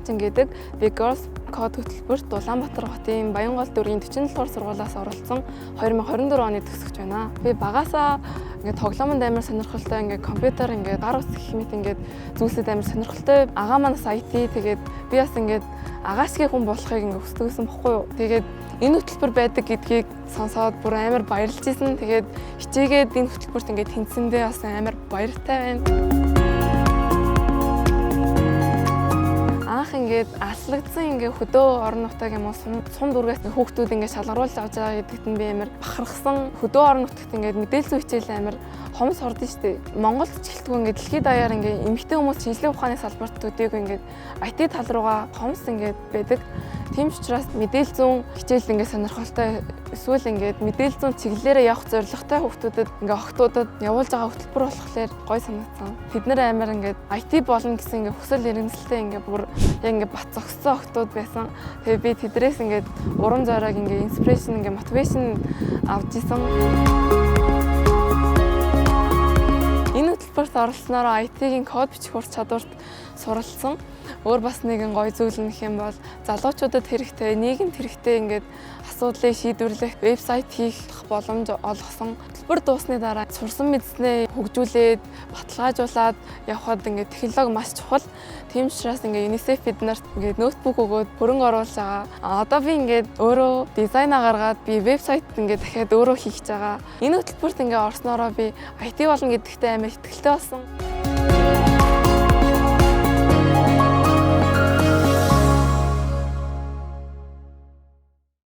Нуужин гэдэг би Girls Code хөтөлбөрт Улаанбаатар хотын Баянгол дүүргийн 47 дугаар сургуулиас оролцсон 2024 оны төгсөгч байна. Би багасаа ингээд тоглоомонд амар сонирхолтой, ингээд компьютер ингээд гар ус гэх мэт ингээд зүйлсэд амар сонирхолтой. Агаа манаас IT тэгээд би бас ингээд агаарчгийн хүн болохыг ингээд хүсдэг гэсэн бохгүй юу. Тэгээд энэ хөтөлбөр байдаг гэдгийг сонсоод бүр амар баярлж ирсэн. Тэгээд хичээгээд энэ хөтөлбөрт ингээд тэнцсэндээ бас амар баяртай байна. Анх ингээд аслагдсан ингээд хөдөө орон нутаг юм уу сум дүүргээс хүүхдүүд ингээд шалгаруулж авч байгаа гэдэгт нь би амар бахархсан. Хөдөө орон нутагт ингээд мэдээлэл хичээл амар хомс ордон штэ. Монголд ч гэлтгүй ингээд дэлхийд даяар ингээд эмэгтэй хүмүүс шинжилгээ ухааны салбарт төдийгүй ингээд IT тал руугаа хомс ингээд байдаг. Тийм ч учраас мэдээлэл зүүн хичээл ингээд сонирхолтой эсвэл ингээд мэдээлэл зүүн чиглэлээрээ явах зорилготой хүүхдүүдэд ингээд охтуудад явуулж байгаа хөтөлбөр болохоор гой санагдсан. Тэд нэр амар ингээд IT болно гэсэн ингээд хүсэл эрмэлзэлтэй ингээд бүр яг ингээд бат зогссон охтууд байсан. Тэгээ би тэдрээс ингээд урам зориг ингээд инспирэшн ингээд мотивашн авч исэн. Энэ хөтөлбөрт оролцсоноор IT-ийн код бичих ур чадварт суралцсан. Өөр бас нэгэн гоё зүйл нь хэм бол залуучуудад хэрэгтэй, нийгэмд хэрэгтэй ингээд асуудлыг шийдвэрлэх, вебсайт хийх боломж олгосон. Хөтөлбөр дуусны дараа сурсан мэдснээ хөгжүүлээд, баталгаажуулаад явхад ингээд технологи маш чухал. Тийм учраас ингээд UNICEF биднэрт ингээд ноутбук өгөөд хөрөнгө оруулж байгаа. Одоо би ингээд өөрөө дизайнаа гаргаад би вебсайт ингээд дахиад өөрөө хийх гэж байгаа. Энэ хөтөлбөрт ингээд орсноороо би IT болно гэдэгтээ амар итгэлтэй болсон.